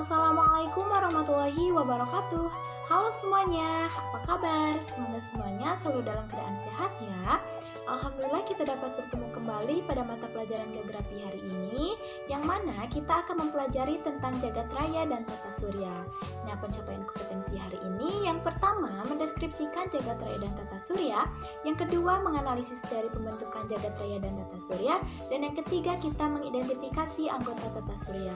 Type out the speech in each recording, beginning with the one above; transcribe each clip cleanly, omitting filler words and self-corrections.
Assalamualaikum warahmatullahi wabarakatuh. Halo semuanya, apa kabar? Semoga semuanya selalu dalam keadaan sehat ya. Alhamdulillah kita dapat bertemu kembali pada mata pelajaran geografi hari ini, yang mana kita akan mempelajari tentang jagat raya dan tata surya. Nah, pencapaian kompetensi hari ini yang pertama mendeskripsikan jagat raya dan tata surya, yang kedua menganalisis teori pembentukan jagat raya dan tata surya, dan yang ketiga kita mengidentifikasi anggota tata surya.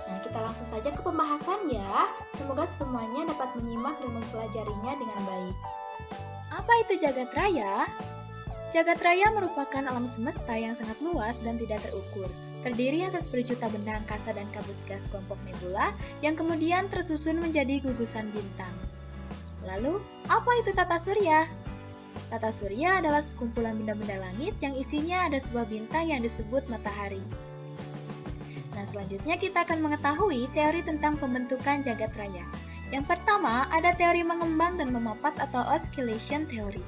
Nah, kita langsung saja ke pembahasan ya. Semoga semuanya dapat menyimak dan mempelajarinya dengan baik. Apa itu jagat raya? Jagat raya merupakan alam semesta yang sangat luas dan tidak terukur. Terdiri atas berjuta benda angkasa dan kabut gas kelompok nebula yang kemudian tersusun menjadi gugusan bintang. Lalu, apa itu tata surya? Tata surya adalah sekumpulan benda-benda langit yang isinya ada sebuah bintang yang disebut matahari. Nah, selanjutnya kita akan mengetahui teori tentang pembentukan jagat raya. Yang pertama, ada teori mengembang dan memapat atau oscillation theory.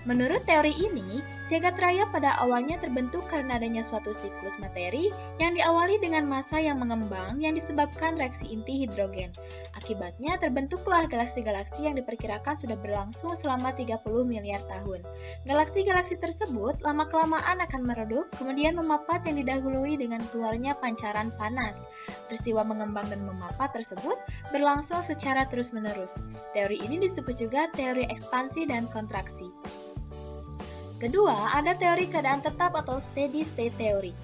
Menurut teori ini, jagat raya pada awalnya terbentuk karena adanya suatu siklus materi yang diawali dengan massa yang mengembang yang disebabkan reaksi inti hidrogen. Akibatnya terbentuklah galaksi-galaksi yang diperkirakan sudah berlangsung selama 30 miliar tahun. Galaksi-galaksi tersebut lama-kelamaan akan meredup, kemudian memapat yang didahului dengan keluarnya pancaran panas. Peristiwa mengembang dan memapat tersebut berlangsung secara terus-menerus. Teori ini disebut juga teori ekspansi dan kontraksi. Kedua, ada teori keadaan tetap atau steady state theory.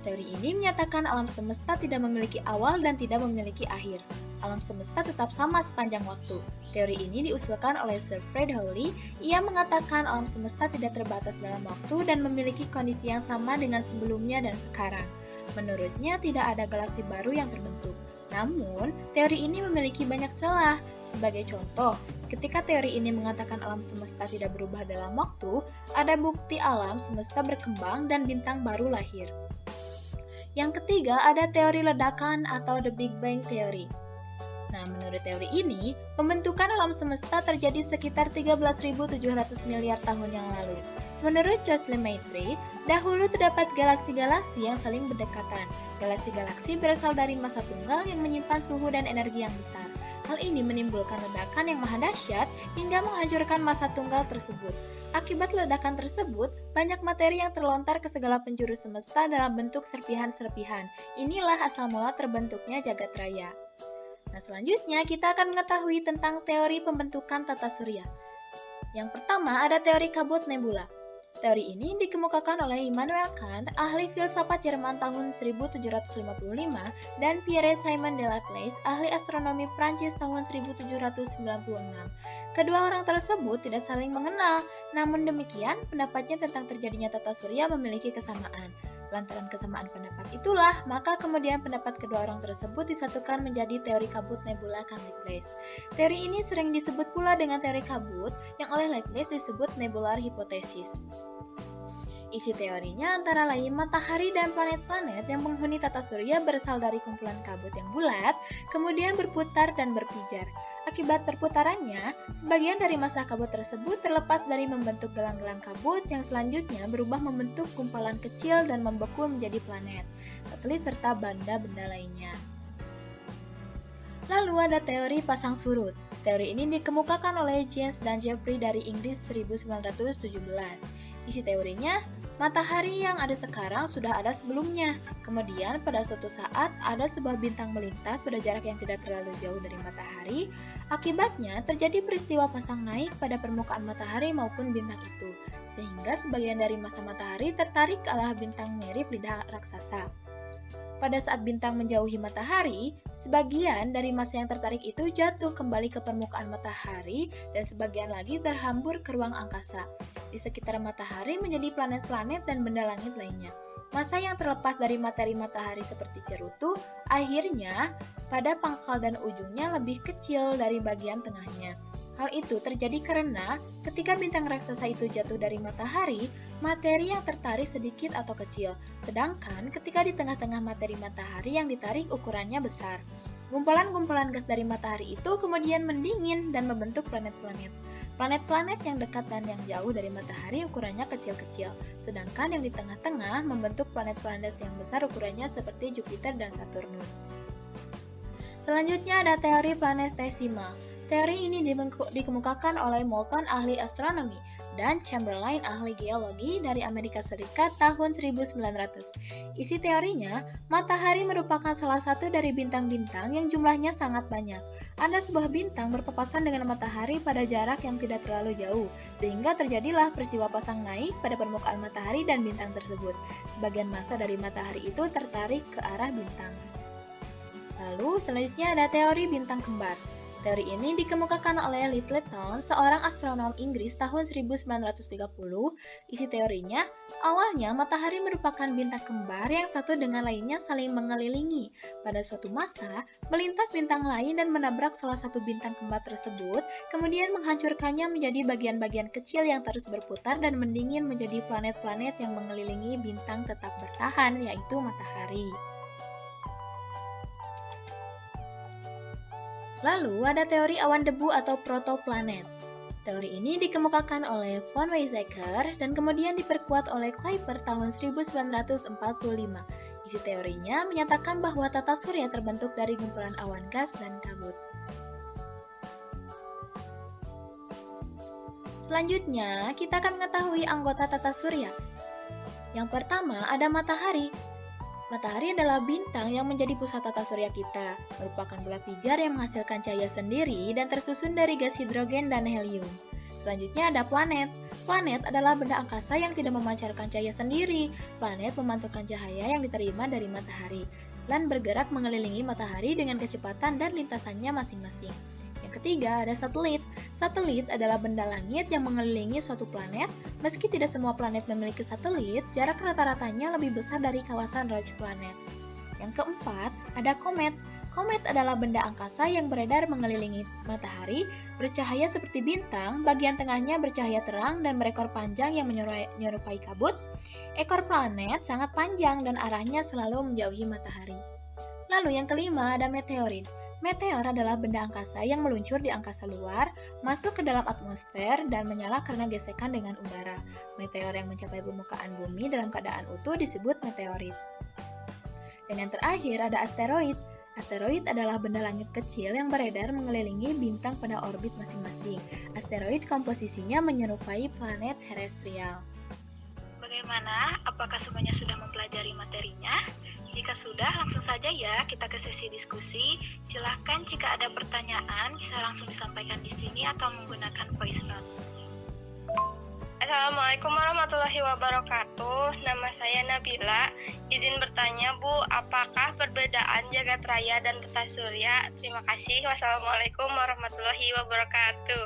Teori ini menyatakan alam semesta tidak memiliki awal dan tidak memiliki akhir. Alam semesta tetap sama sepanjang waktu. Teori ini diusulkan oleh Sir Fred Hoyle. Ia mengatakan alam semesta tidak terbatas dalam waktu dan memiliki kondisi yang sama dengan sebelumnya dan sekarang. Menurutnya, tidak ada galaksi baru yang terbentuk. Namun, teori ini memiliki banyak celah. Sebagai contoh, ketika teori ini mengatakan alam semesta tidak berubah dalam waktu, ada bukti alam semesta berkembang dan bintang baru lahir. Yang ketiga, ada teori ledakan atau the Big Bang Theory. Nah, menurut teori ini, pembentukan alam semesta terjadi sekitar 13.700 miliar tahun yang lalu. Menurut George Lemaitre, dahulu terdapat galaksi-galaksi yang saling berdekatan. Galaksi-galaksi berasal dari massa tunggal yang menyimpan suhu dan energi yang besar. Hal ini menimbulkan ledakan yang maha dahsyat hingga menghancurkan massa tunggal tersebut. Akibat ledakan tersebut, banyak materi yang terlontar ke segala penjuru semesta dalam bentuk serpihan-serpihan. Inilah asal mula terbentuknya jagat raya. Nah, selanjutnya kita akan mengetahui tentang teori pembentukan tata surya. Yang pertama ada teori kabut nebula. Teori ini dikemukakan oleh Immanuel Kant, ahli filsafat Jerman tahun 1755, dan Pierre-Simon de Laplace, ahli astronomi Prancis tahun 1796. Kedua orang tersebut tidak saling mengenal, namun demikian pendapatnya tentang terjadinya tata surya memiliki kesamaan. Lantaran kesamaan pendapat itulah, maka kemudian pendapat kedua orang tersebut disatukan menjadi teori kabut nebula Kant-Laplace. Teori ini sering disebut pula dengan teori kabut, yang oleh Laplace disebut nebular hypothesis. Isi teorinya antara lain matahari dan planet-planet yang menghuni tata surya berasal dari kumpulan kabut yang bulat, kemudian berputar dan berpijar. Akibat perputarannya, sebagian dari massa kabut tersebut terlepas dari membentuk gelang-gelang kabut yang selanjutnya berubah membentuk gumpalan kecil dan membeku menjadi planet, satelit serta benda-benda lainnya. Lalu ada teori pasang surut. Teori ini dikemukakan oleh James dan Jeffrey dari Inggris 1917. Isi teorinya, matahari yang ada sekarang sudah ada sebelumnya. Kemudian pada suatu saat ada sebuah bintang melintas pada jarak yang tidak terlalu jauh dari matahari. Akibatnya terjadi peristiwa pasang naik pada permukaan matahari maupun bintang itu, sehingga sebagian dari massa matahari tertarik ke arah bintang mirip lidah raksasa. Pada saat bintang menjauhi matahari, sebagian dari massa yang tertarik itu jatuh kembali ke permukaan matahari dan sebagian lagi terhambur ke ruang angkasa. Di sekitar matahari menjadi planet-planet dan benda langit lainnya. Massa yang terlepas dari materi matahari seperti cerutu, akhirnya pada pangkal dan ujungnya lebih kecil dari bagian tengahnya. Hal itu terjadi karena ketika bintang raksasa itu jatuh dari matahari, materi yang tertarik sedikit atau kecil, sedangkan ketika di tengah-tengah materi matahari yang ditarik ukurannya besar. Gumpalan-gumpalan gas dari matahari itu kemudian mendingin dan membentuk planet-planet. Planet-planet yang dekat dan yang jauh dari matahari ukurannya kecil-kecil, sedangkan yang di tengah-tengah membentuk planet-planet yang besar ukurannya seperti Jupiter dan Saturnus. Selanjutnya ada teori planetesimal. Teori ini dikemukakan oleh Moulton, ahli astronomi, dan Chamberlain, ahli geologi dari Amerika Serikat tahun 1900. Isi teorinya, matahari merupakan salah satu dari bintang-bintang yang jumlahnya sangat banyak. Ada sebuah bintang berpapasan dengan matahari pada jarak yang tidak terlalu jauh, sehingga terjadilah peristiwa pasang naik pada permukaan matahari dan bintang tersebut. Sebagian massa dari matahari itu tertarik ke arah bintang. Lalu, selanjutnya ada teori bintang kembar. Teori ini dikemukakan oleh Lyttelton, seorang astronom Inggris tahun 1930. Isi teorinya, awalnya matahari merupakan bintang kembar yang satu dengan lainnya saling mengelilingi. Pada suatu masa, melintas bintang lain dan menabrak salah satu bintang kembar tersebut, kemudian menghancurkannya menjadi bagian-bagian kecil yang terus berputar dan mendingin menjadi planet-planet yang mengelilingi bintang tetap bertahan, yaitu matahari. Lalu ada teori awan debu atau protoplanet. Teori ini dikemukakan oleh von Weizsäcker dan kemudian diperkuat oleh Kuiper tahun 1945. Isi teorinya menyatakan bahwa tata surya terbentuk dari kumpulan awan gas dan kabut. Selanjutnya, kita akan mengetahui anggota tata surya. Yang pertama ada matahari. Matahari adalah bintang yang menjadi pusat tata surya kita, merupakan bola pijar yang menghasilkan cahaya sendiri dan tersusun dari gas hidrogen dan helium. Selanjutnya ada planet. Planet adalah benda angkasa yang tidak memancarkan cahaya sendiri. Planet memantulkan cahaya yang diterima dari matahari, dan bergerak mengelilingi matahari dengan kecepatan dan lintasannya masing-masing. Yang ketiga ada satelit. Satelit adalah benda langit yang mengelilingi suatu planet. Meski tidak semua planet memiliki satelit, jarak rata-ratanya lebih besar dari kawasan Roche planet. Yang keempat ada komet. Komet adalah benda angkasa yang beredar mengelilingi matahari, bercahaya seperti bintang, bagian tengahnya bercahaya terang dan berekor panjang yang menyerupai kabut. Ekor planet sangat panjang dan arahnya selalu menjauhi matahari. Lalu yang kelima ada meteorit. Meteor adalah benda angkasa yang meluncur di angkasa luar, masuk ke dalam atmosfer, dan menyala karena gesekan dengan udara. Meteor yang mencapai permukaan bumi dalam keadaan utuh disebut meteorit. Dan yang terakhir ada asteroid. Asteroid adalah benda langit kecil yang beredar mengelilingi bintang pada orbit masing-masing. Asteroid komposisinya menyerupai planet terestrial. Bagaimana? Apakah semuanya sudah mempelajari materinya? Jika sudah, langsung saja ya kita ke sesi diskusi. Silahkan jika ada pertanyaan bisa langsung disampaikan di sini atau menggunakan voice note. Assalamualaikum warahmatullahi wabarakatuh. Nama saya Nabila. Izin bertanya, Bu, apakah perbedaan jagat raya dan tata surya? Terima kasih. Wassalamualaikum warahmatullahi wabarakatuh.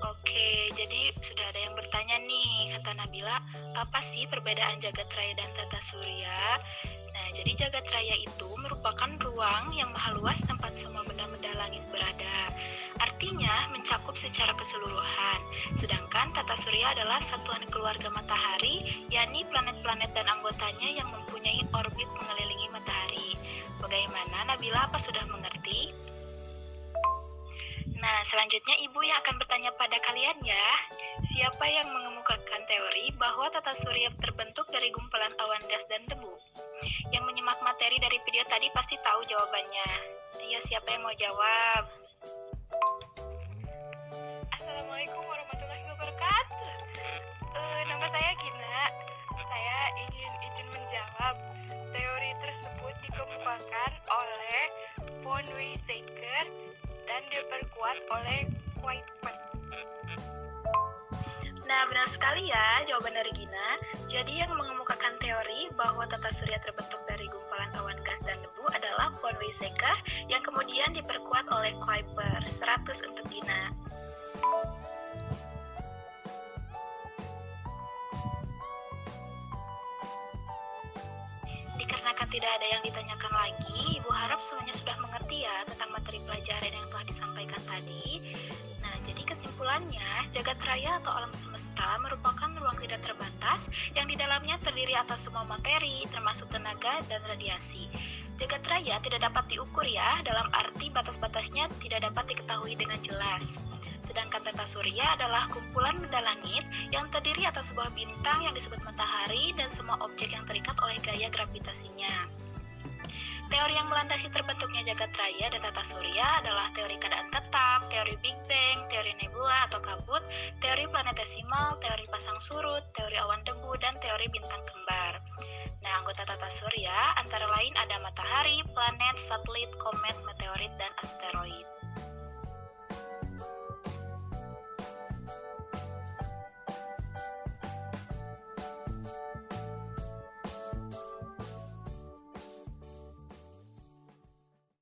Oke, jadi sudah ada yang bertanya nih, kata Nabila, apa sih perbedaan jagat raya dan tata surya? Nah, jadi jagat raya itu merupakan ruang yang maha luas tempat semua benda-benda langit berada. Artinya mencakup secara keseluruhan. Sedangkan tata surya adalah satuan keluarga matahari, yakni planet-planet dan anggotanya yang mempunyai orbit mengelilingi matahari. Bagaimana Nabila, apa sudah mengerti? Nah, selanjutnya Ibu yang akan bertanya pada kalian ya. Siapa yang mengemukakan teori bahwa tata surya terbentuk dari gumpalan awan gas dan debu? Yang menyimak materi dari video tadi pasti tahu jawabannya. Ayo, siapa yang mau jawab? Assalamualaikum warahmatullahi wabarakatuh. Nama saya Gina. Saya ingin menjawab. Teori tersebut dikemukakan oleh von Weizsäcker dan diperkuat oleh Kuiper. Nah, benar sekali ya jawaban dari Gina. Jadi yang mengemukakan teori bahwa tata surya terbentuk dari gumpalan awan gas dan debu adalah von Weizsäcker yang kemudian diperkuat oleh Kuiper. 100 untuk Gina. Dikarenakan tidak ada yang ditanyakan lagi, Ibu harap semuanya sudah mengerti ya tentang materi pelajaran yang telah disampaikan tadi. Nah, jadi kesimpulannya, jagat raya atau alam semesta merupakan ruang tidak terbatas yang di dalamnya terdiri atas semua materi, termasuk tenaga dan radiasi. Jagat raya tidak dapat diukur ya, dalam arti batas-batasnya tidak dapat diketahui dengan jelas. Sedangkan tata surya adalah kumpulan benda langit yang terdiri atas sebuah bintang yang disebut matahari dan semua objek yang terikat oleh gaya gravitasinya. Teori yang melandasi terbentuknya jagat raya dan tata surya adalah teori keadaan tetap, teori Big Bang, teori nebula atau kabut, teori planetesimal, teori pasang surut, teori awan debu, dan teori bintang kembar. Nah, anggota tata surya antara lain ada matahari, planet, satelit, komet, meteorit, dan asteroid.